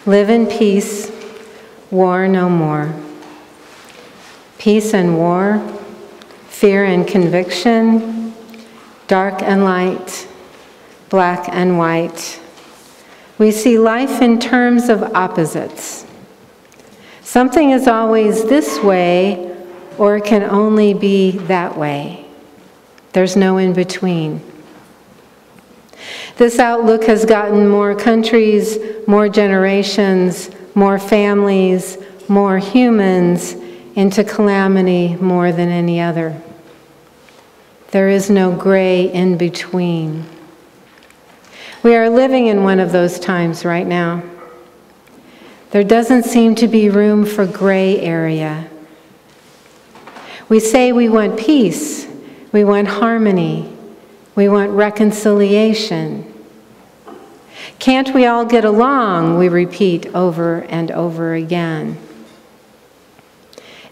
Live in peace, war no more. Peace and war, fear and conviction, dark and light, black and white. We see life in terms of opposites. Something is always this way, or it can only be that way. There's no in between. This outlook has gotten more countries, more generations, more families, more humans into calamity more than any other. There is no gray in between. We are living in one of those times right now. There doesn't seem to be room for gray area. We say we want peace, we want harmony, we want reconciliation. Can't we all get along? We repeat over and over again.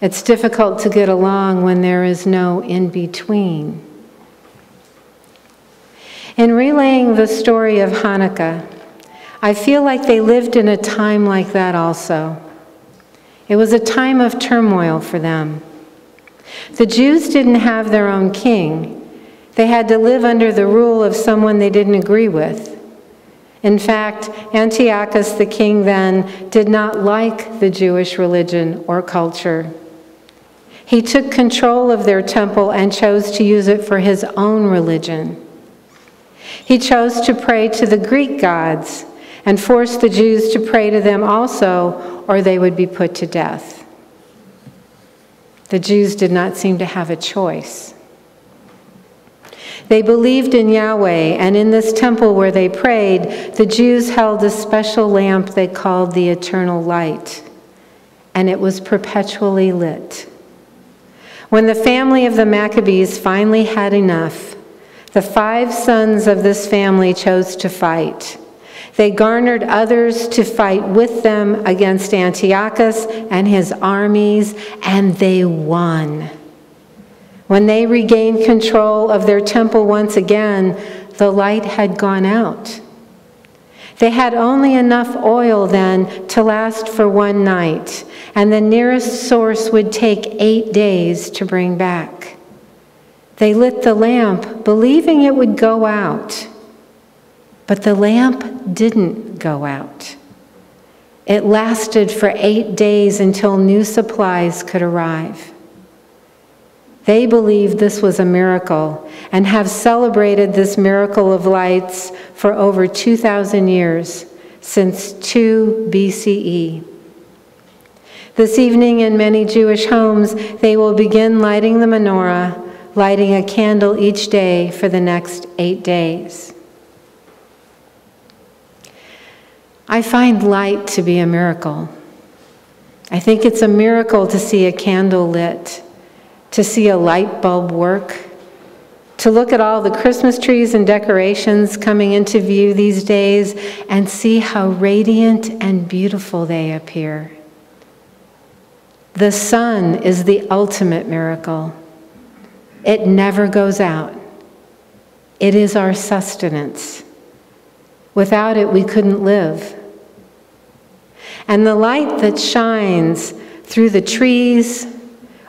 It's difficult to get along when there is no in-between. In relaying the story of Hanukkah, I feel like they lived in a time like that also. It was a time of turmoil for them. The Jews didn't have their own king. They had to live under the rule of someone they didn't agree with. In fact, Antiochus, the king then, did not like the Jewish religion or culture. He took control of their temple and chose to use it for his own religion. He chose to pray to the Greek gods and forced the Jews to pray to them also, or they would be put to death. The Jews did not seem to have a choice. They believed in Yahweh, and in this temple where they prayed, the Jews held a special lamp they called the eternal light, and it was perpetually lit. When the family of the Maccabees finally had enough, the 5 sons of this family chose to fight. They garnered others to fight with them against Antiochus and his armies, and they won. When they regained control of their temple once again, the light had gone out. They had only enough oil then to last for one night, and the nearest source would take 8 days to bring back. They lit the lamp, believing it would go out. But the lamp didn't go out. It lasted for 8 days until new supplies could arrive. They believed this was a miracle and have celebrated this miracle of lights for over 2,000 years, since 2 BCE. This evening in many Jewish homes, they will begin lighting the menorah, lighting a candle each day for the next 8 days. I find light to be a miracle. I think it's a miracle to see a candle lit, to see a light bulb work, to look at all the Christmas trees and decorations coming into view these days and see how radiant and beautiful they appear. The sun is the ultimate miracle. It never goes out. It is our sustenance. Without it, we couldn't live. And the light that shines through the trees,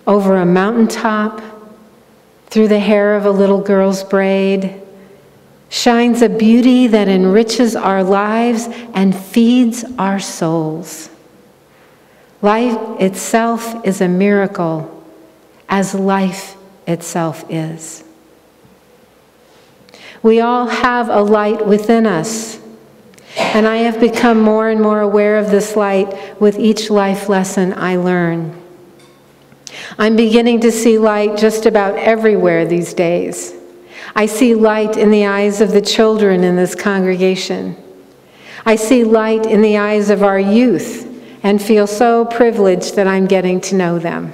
over a mountaintop, through the hair of a little girl's braid, shines a beauty that enriches our lives and feeds our souls. Life itself is a miracle, as life itself is. We all have a light within us, and I have become more and more aware of this light with each life lesson I learn. I'm beginning to see light just about everywhere these days. I see light in the eyes of the children in this congregation. I see light in the eyes of our youth and feel so privileged that I'm getting to know them.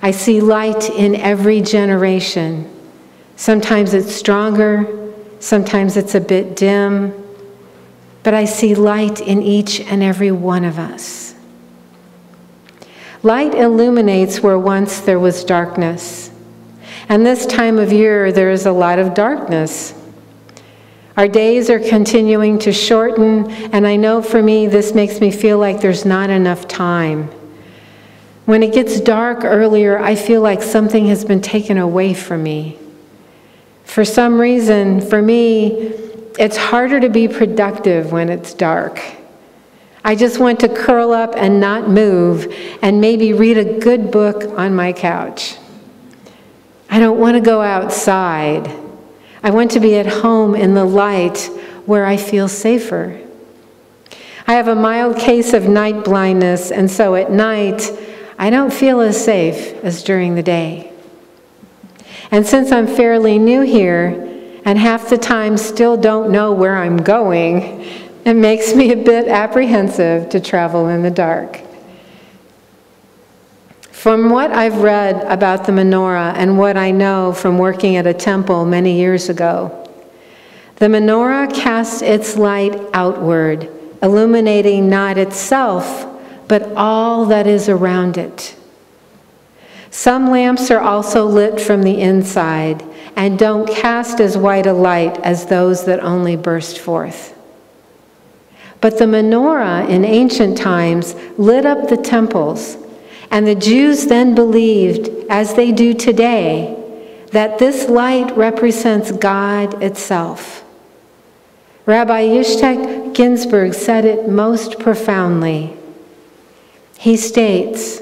I see light in every generation. Sometimes it's stronger, sometimes it's a bit dim, but I see light in each and every one of us. Light illuminates where once there was darkness. And this time of year, there is a lot of darkness. Our days are continuing to shorten, and I know for me this makes me feel like there's not enough time. When it gets dark earlier, I feel like something has been taken away from me. For some reason, for me, it's harder to be productive when it's dark. I just want to curl up and not move and maybe read a good book on my couch. I don't want to go outside. I want to be at home in the light where I feel safer. I have a mild case of night blindness, and so at night, I don't feel as safe as during the day. And since I'm fairly new here, and half the time still don't know where I'm going, it makes me a bit apprehensive to travel in the dark. From what I've read about the menorah and what I know from working at a temple many years ago, the menorah casts its light outward, illuminating not itself, but all that is around it. Some lamps are also lit from the inside and don't cast as white a light as those that only burst forth. But the menorah in ancient times lit up the temples, and the Jews then believed, as they do today, that this light represents God itself. Rabbi Yitzhak Ginsburg said it most profoundly. He states,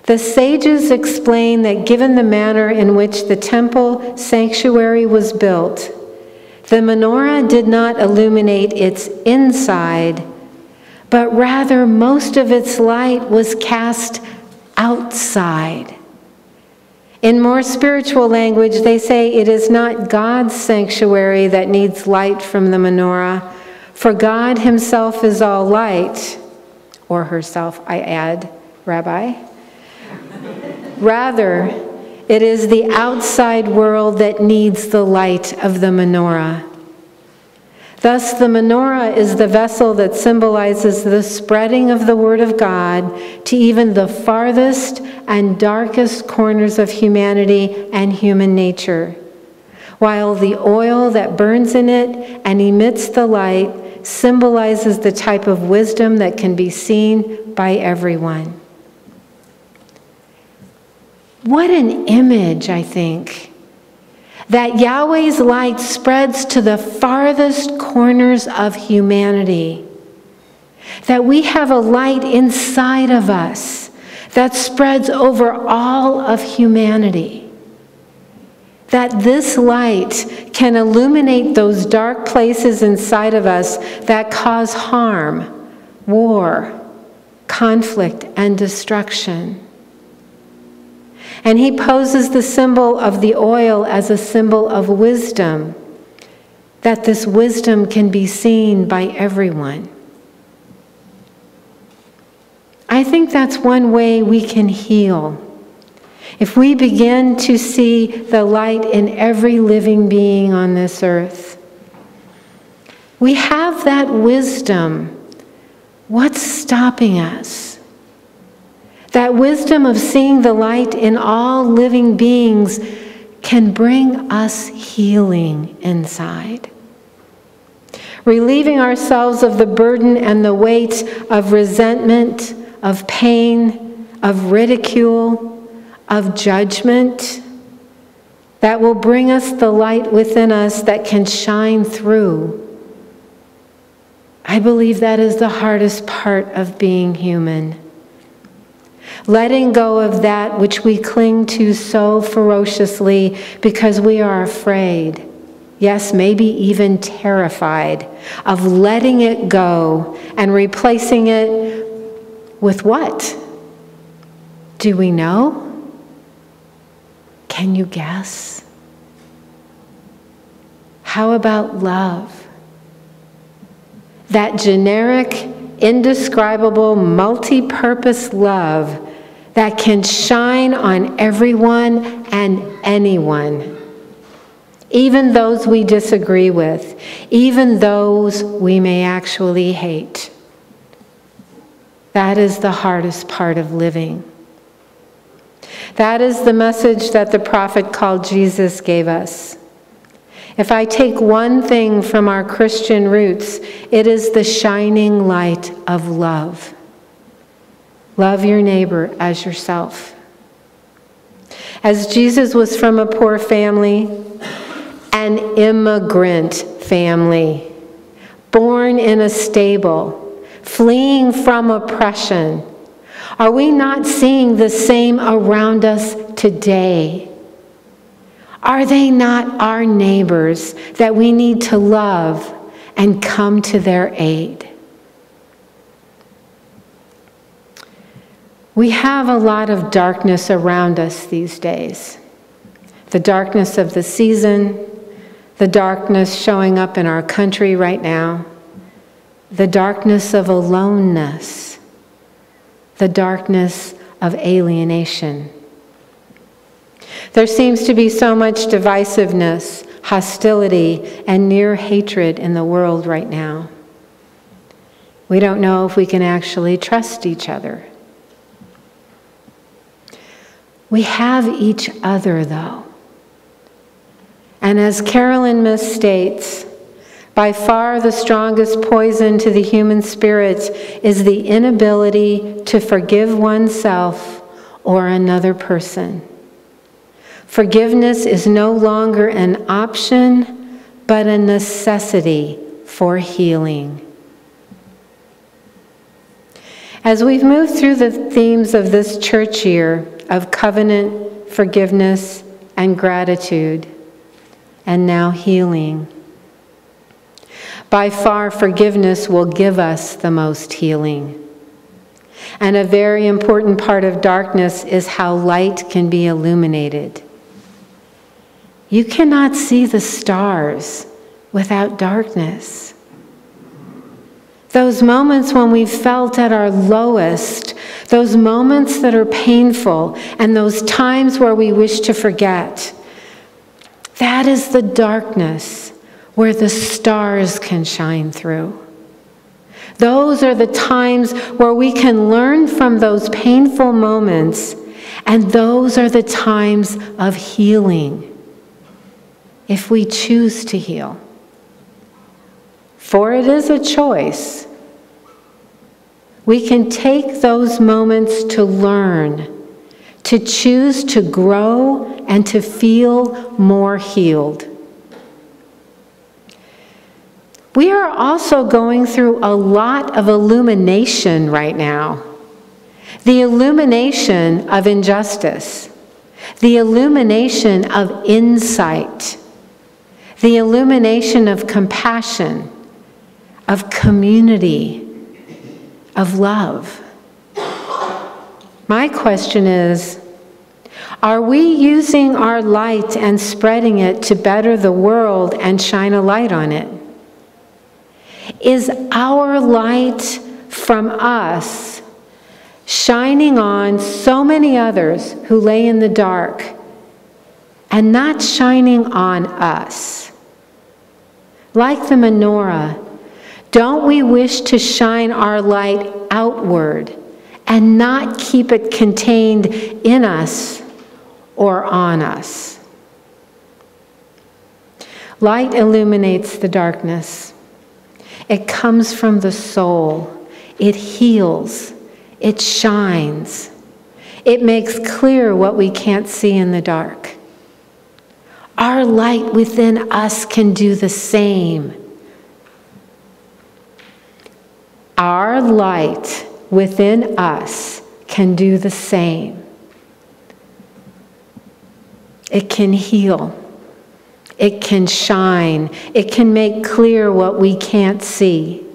"The sages explain that given the manner in which the temple sanctuary was built, the menorah did not illuminate its inside, but rather most of its light was cast outside. In more spiritual language, they say it is not God's sanctuary that needs light from the menorah, for God himself is all light," or herself, I add, Rabbi. "Rather, it is the outside world that needs the light of the menorah. Thus, the menorah is the vessel that symbolizes the spreading of the Word of God to even the farthest and darkest corners of humanity and human nature, while the oil that burns in it and emits the light symbolizes the type of wisdom that can be seen by everyone." What an image, I think, that Yahweh's light spreads to the farthest corners of humanity, that we have a light inside of us that spreads over all of humanity, that this light can illuminate those dark places inside of us that cause harm, war, conflict, and destruction. And he poses the symbol of the oil as a symbol of wisdom, that this wisdom can be seen by everyone. I think that's one way we can heal. If we begin to see the light in every living being on this earth, we have that wisdom. What's stopping us? That wisdom of seeing the light in all living beings can bring us healing inside. Relieving ourselves of the burden and the weight of resentment, of pain, of ridicule, of judgment, that will bring us the light within us that can shine through. I believe that is the hardest part of being human. Letting go of that which we cling to so ferociously because we are afraid, yes, maybe even terrified, of letting it go and replacing it with what? Do we know? Can you guess? How about love? That generic, indescribable, multi-purpose love that can shine on everyone and anyone, even those we disagree with, even those we may actually hate. That is the hardest part of living. That is the message that the prophet called Jesus gave us. If I take one thing from our Christian roots, it is the shining light of love. Love your neighbor as yourself. As Jesus was from a poor family, an immigrant family, born in a stable, fleeing from oppression, are we not seeing the same around us today? Are they not our neighbors that we need to love and come to their aid? We have a lot of darkness around us these days. The darkness of the season, the darkness showing up in our country right now, the darkness of aloneness, the darkness of alienation. There seems to be so much divisiveness, hostility, and near hatred in the world right now. We don't know if we can actually trust each other. We have each other, though. And as Carolyn Myss states, by far the strongest poison to the human spirit is the inability to forgive oneself or another person. Forgiveness is no longer an option, but a necessity for healing. As we've moved through the themes of this church year of covenant, forgiveness, and gratitude, and now healing, by far forgiveness will give us the most healing. And a very important part of darkness is how light can be illuminated. You cannot see the stars without darkness. Those moments when we felt at our lowest, those moments that are painful, and those times where we wish to forget, that is the darkness where the stars can shine through. Those are the times where we can learn from those painful moments, and those are the times of healing, if we choose to heal. For it is a choice. We can take those moments to learn, to choose to grow, and to feel more healed. We are also going through a lot of illumination right now. The illumination of injustice, the illumination of insight, the illumination of compassion, of community, of love. My question is, are we using our light and spreading it to better the world and shine a light on it? Is our light from us shining on so many others who lay in the dark and not shining on us? Like the menorah, don't we wish to shine our light outward and not keep it contained in us or on us? Light illuminates the darkness. It comes from the soul. It heals. It shines. It makes clear what we can't see in the dark. Our light within us can do the same. Our light within us can do the same. It can heal. It can shine. It can make clear what we can't see.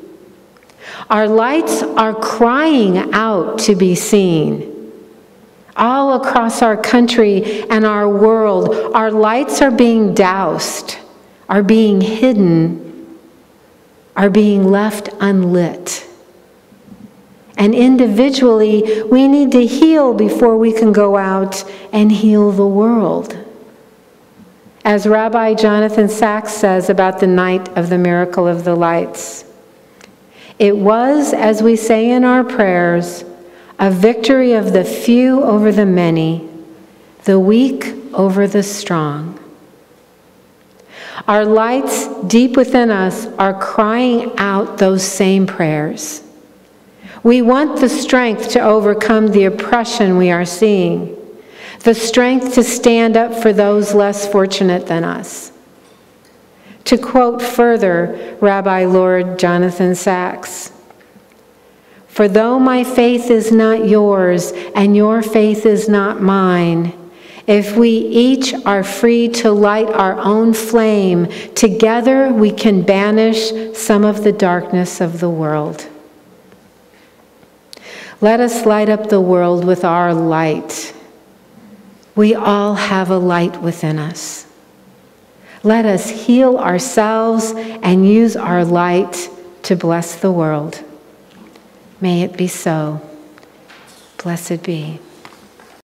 Our lights are crying out to be seen. All across our country and our world, our lights are being doused, are being hidden, are being left unlit. And individually, we need to heal before we can go out and heal the world. As Rabbi Jonathan Sachs says about the night of the miracle of the lights, it was, as we say in our prayers, a victory of the few over the many, the weak over the strong. Our lights deep within us are crying out those same prayers. We want the strength to overcome the oppression we are seeing, the strength to stand up for those less fortunate than us. To quote further Rabbi Lord Jonathan Sacks, "For though my faith is not yours and your faith is not mine, if we each are free to light our own flame, together we can banish some of the darkness of the world." Let us light up the world with our light. We all have a light within us. Let us heal ourselves and use our light to bless the world. May it be so. Blessed be.